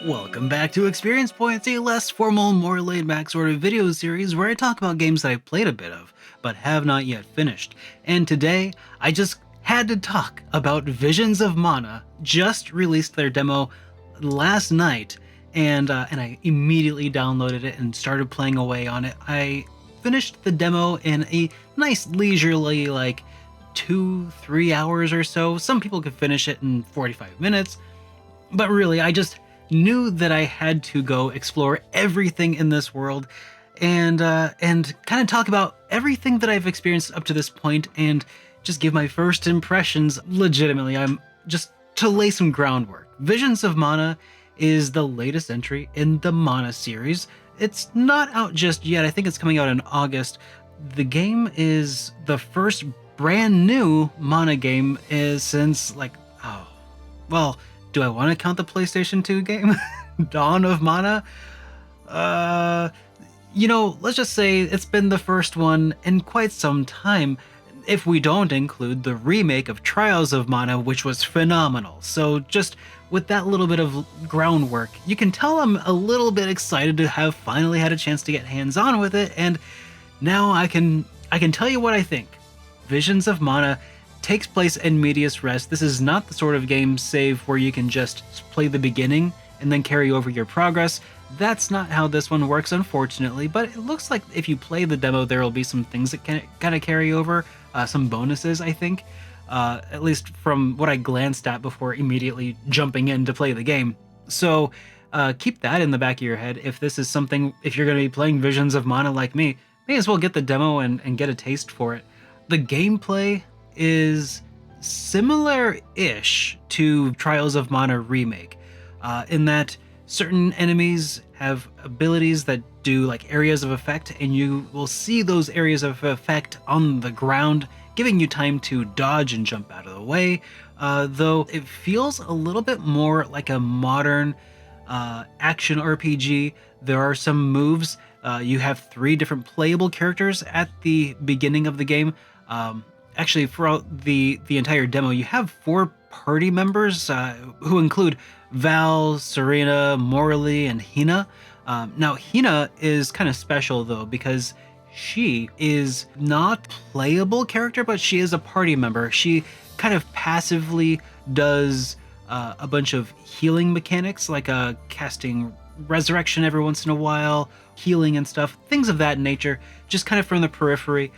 Welcome back to Experience Points, a less formal, more laid-back sort of video series where I talk about games that I've played a bit of, but have not yet finished. And today, I just had to talk about Visions of Mana. Just released their demo last night, and I immediately downloaded it and started playing away on it. I finished the demo in a nice leisurely, 2-3 hours or so. Some people could finish it in 45 minutes, but really, I just knew that I had to go explore everything in this world and kind of talk about everything that I've experienced up to this point and just give my first impressions. Legitimately, I'm just to lay some groundwork. Visions of Mana is the latest entry in the Mana series. It's not out just yet. I think it's coming out in August. The game is the first brand new Mana game since do I want to count the PlayStation 2 game? Dawn of Mana? Let's just say it's been the first one in quite some time, if we don't include the remake of Trials of Mana, which was phenomenal. So just with that little bit of groundwork, you can tell I'm a little bit excited to have finally had a chance to get hands-on with it, and now I can tell you what I think. Visions of Mana takes place in medias res. This is not the sort of game save where you can just play the beginning and then carry over your progress. That's not how this one works, unfortunately, but it looks like if you play the demo, there will be some things that can kind of carry over, some bonuses, I think, at least from what I glanced at before immediately jumping in to play the game. So keep that in the back of your head. If this is something, if you're going to be playing Visions of Mana like me, may as well get the demo and get a taste for it. The gameplay is similar-ish to Trials of Mana Remake, in that certain enemies have abilities that do areas of effect, and you will see those areas of effect on the ground, giving you time to dodge and jump out of the way, though it feels a little bit more like a modern action RPG. There are some moves. You have 3 different playable characters at the beginning of the game. Actually, throughout the entire demo, you have 4 party members who include Val, Serena, Morley, and Hina. Now, Hina is kind of special, though, because she is not playable character, but she is a party member. She kind of passively does a bunch of healing mechanics, like casting resurrection every once in a while, healing and stuff, things of that nature, just kind of from the periphery.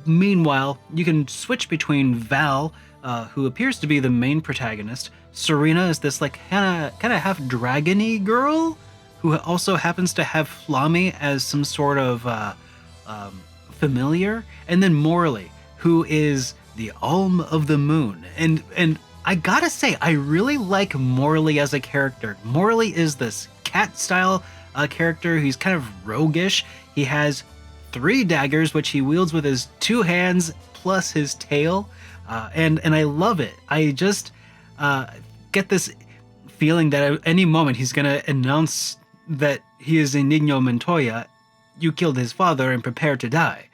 Meanwhile, you can switch between Val, who appears to be the main protagonist. Serena is this kind of half dragony girl who also happens to have Flammy as some sort of familiar, and then Morley, who is the Alm of the Moon. And I gotta say, I really like Morley as a character. Morley is this cat-style character who's kind of roguish. He has 3 daggers, which he wields with his 2 hands plus his tail, and I love it. I just get this feeling that at any moment he's gonna announce that he is Inigo Montoya. You killed his father and prepare to die.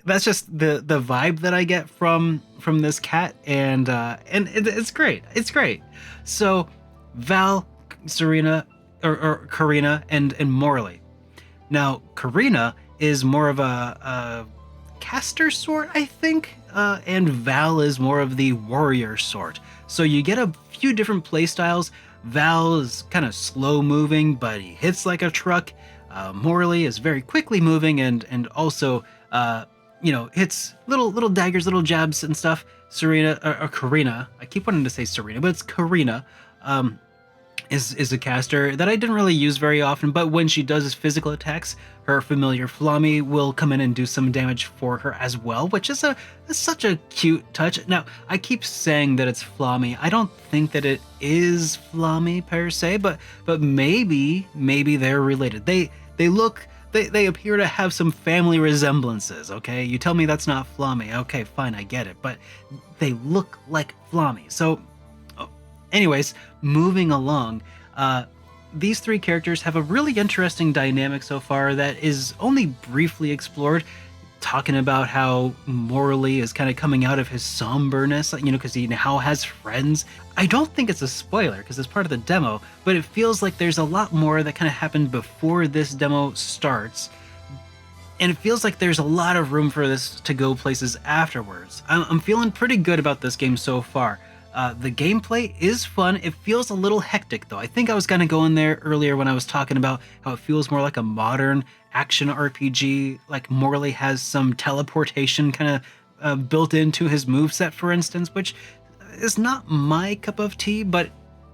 That's just the vibe that I get from this cat, and it's great. It's great. So Val, Serena, or Karina, and Morley. Now, Karina is more of a caster sort, I think, and Val is more of the warrior sort. So you get a few different playstyles. Val is kind of slow moving, but he hits like a truck. Morley is very quickly moving and also hits little daggers, little jabs and stuff. Serena or Karina, I keep wanting to say Serena, but it's Karina. Is a caster that I didn't really use very often, but when she does physical attacks, her familiar Flammy will come in and do some damage for her as well, which is such a cute touch. Now, I keep saying that it's Flammy. I don't think that it is Flammy per se, but maybe they're related. They appear to have some family resemblances, okay? You tell me that's not Flammy. Okay, fine, I get it, but they look like Flammy. So anyways, moving along, these 3 characters have a really interesting dynamic so far that is only briefly explored. talking about how Morley is kind of coming out of his somberness, because he now has friends. I don't think it's a spoiler because it's part of the demo, but it feels like there's a lot more that kind of happened before this demo starts. And it feels like there's a lot of room for this to go places afterwards. I'm feeling pretty good about this game so far. The gameplay is fun. It feels a little hectic though. I think I was gonna go in there earlier when I was talking about how it feels more like a modern action RPG, like Morley has some teleportation kind of built into his moveset, for instance, which is not my cup of tea, but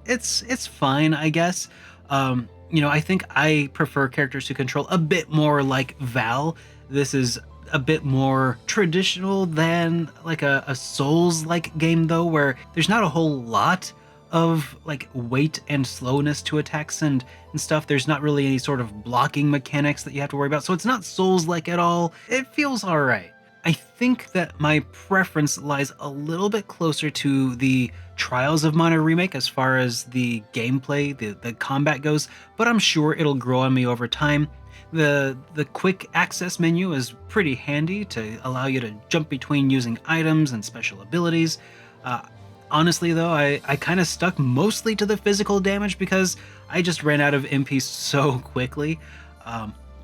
it's fine, I guess. I think I prefer characters who control a bit more like Val. This is a bit more traditional than like a Souls-like game though, where there's not a whole lot of like weight and slowness to attacks and stuff. There's not really any sort of blocking mechanics that you have to worry about. So it's not Souls-like at all. It feels all right. I think that my preference lies a little bit closer to the Trials of Mana remake as far as the gameplay, the combat goes, but I'm sure it'll grow on me over time. The quick access menu is pretty handy to allow you to jump between using items and special abilities. Honestly though, I kind of stuck mostly to the physical damage because I just ran out of MP so quickly.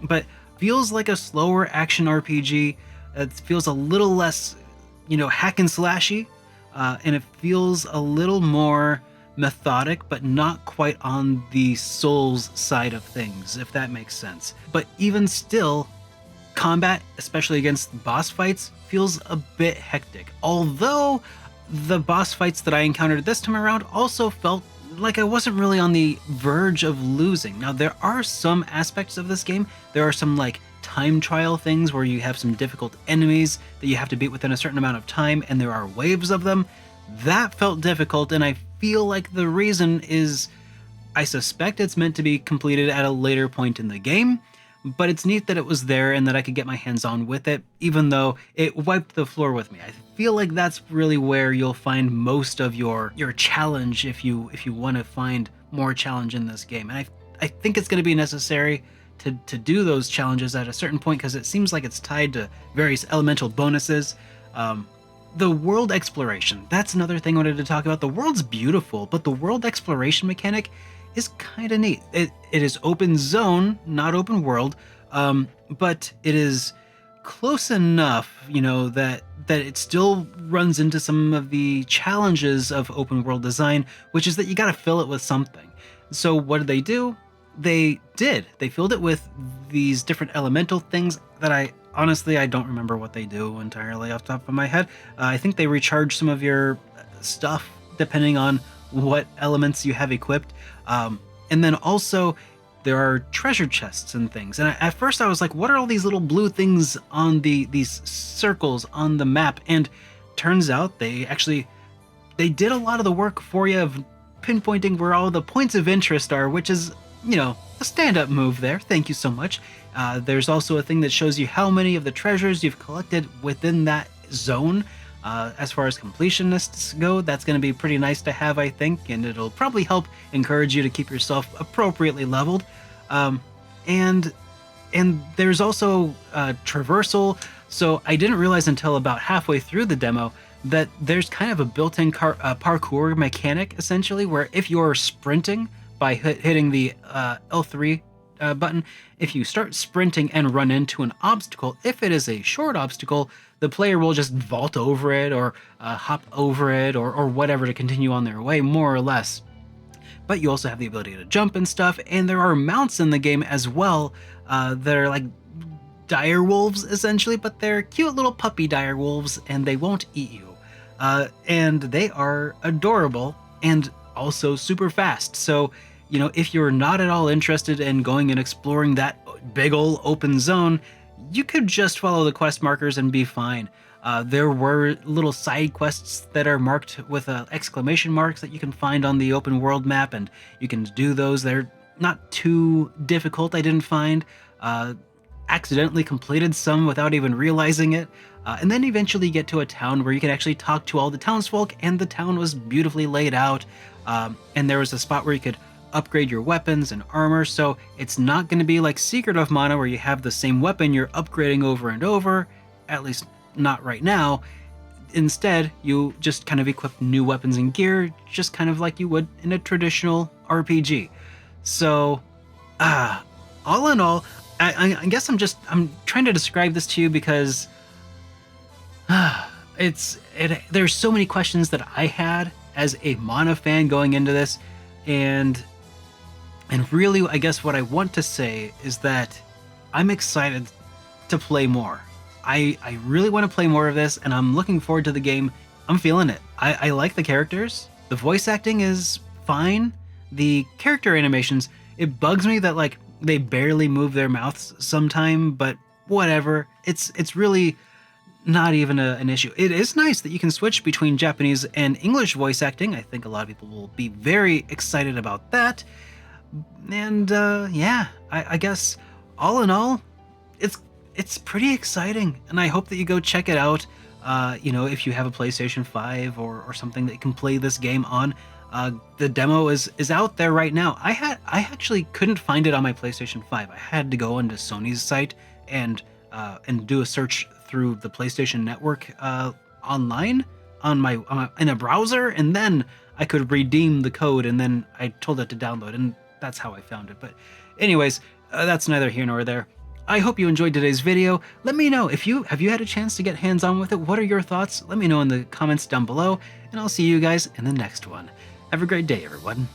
But feels like a slower action RPG. It feels a little less, hack and slashy, and it feels a little more methodic, but not quite on the Souls side of things, if that makes sense. But even still, combat, especially against boss fights, feels a bit hectic. Although the boss fights that I encountered this time around also felt like I wasn't really on the verge of losing. Now, there are some aspects of this game. There are some like time trial things where you have some difficult enemies that you have to beat within a certain amount of time, and there are waves of them. That felt difficult, and I feel like the reason is I suspect it's meant to be completed at a later point in the game, but it's neat that it was there and that I could get my hands on with it, even though it wiped the floor with me. I feel like that's really where you'll find most of your challenge if you want to find more challenge in this game. And I think it's going to be necessary to do those challenges at a certain point because it seems like it's tied to various elemental bonuses. The world exploration, that's another thing I wanted to talk about. The world's beautiful, but the world exploration mechanic is kind of neat. It is open zone, not open world, but it is close enough, that it still runs into some of the challenges of open world design, which is that you got to fill it with something. So what did they do? They filled it with these different elemental things that I don't remember what they do entirely off the top of my head. I think they recharge some of your stuff depending on what elements you have equipped. And then also there are treasure chests and things. And at first I was like, what are all these little blue things on these circles on the map? And turns out they did a lot of the work for you of pinpointing where all the points of interest are, which is, a stand-up move there. Thank you so much. There's also a thing that shows you how many of the treasures you've collected within that zone. As far as completionists go, that's going to be pretty nice to have, I think, and it'll probably help encourage you to keep yourself appropriately leveled. And there's also traversal. So I didn't realize until about halfway through the demo that there's kind of a built-in parkour mechanic, essentially, where if you're sprinting by hitting the L3 button, if you start sprinting and run into an obstacle, if it is a short obstacle, the player will just vault over it or hop over it or whatever to continue on their way, more or less. But you also have the ability to jump and stuff, and there are mounts in the game as well that are like dire wolves, essentially, but they're cute little puppy dire wolves, and they won't eat you. And they are adorable and also super fast. So, if you're not at all interested in going and exploring that big ol' open zone, you could just follow the quest markers and be fine. There were little side quests that are marked with exclamation marks that you can find on the open world map, and you can do those. They're not too difficult, I didn't find. Accidentally completed some without even realizing it. And then eventually you get to a town where you can actually talk to all the townsfolk, and the town was beautifully laid out. And there was a spot where you could upgrade your weapons and armor, so it's not going to be like Secret of Mana where you have the same weapon you're upgrading over and over. at least not right now. Instead, you just kind of equip new weapons and gear, just kind of like you would in a traditional RPG. So, uh, all in all, I guess I'm trying to describe this to you because there's so many questions that I had as a Mana fan going into this, and really, I guess what I want to say is that I'm excited to play more. I really want to play more of this, and I'm looking forward to the game. I'm feeling it. I like the characters. The voice acting is fine. The character animations, it bugs me that like they barely move their mouths sometime, but whatever. It's really not even an issue. It is nice that you can switch between Japanese and English voice acting. I think a lot of people will be very excited about that. And yeah, I guess all in all, it's pretty exciting, and I hope that you go check it out. You know, if you have a PlayStation 5 or something that you can play this game on, the demo is out there right now. I actually couldn't find it on my PlayStation 5. I had to go into Sony's site and do a search through the PlayStation Network online in a browser, and then I could redeem the code, and then I told it to download, and that's how I found it. But anyways, that's neither here nor there. I hope you enjoyed today's video. Let me know if you had a chance to get hands-on with it. What are your thoughts? Let me know in the comments down below, and I'll see you guys in the next one. Have a great day, everyone.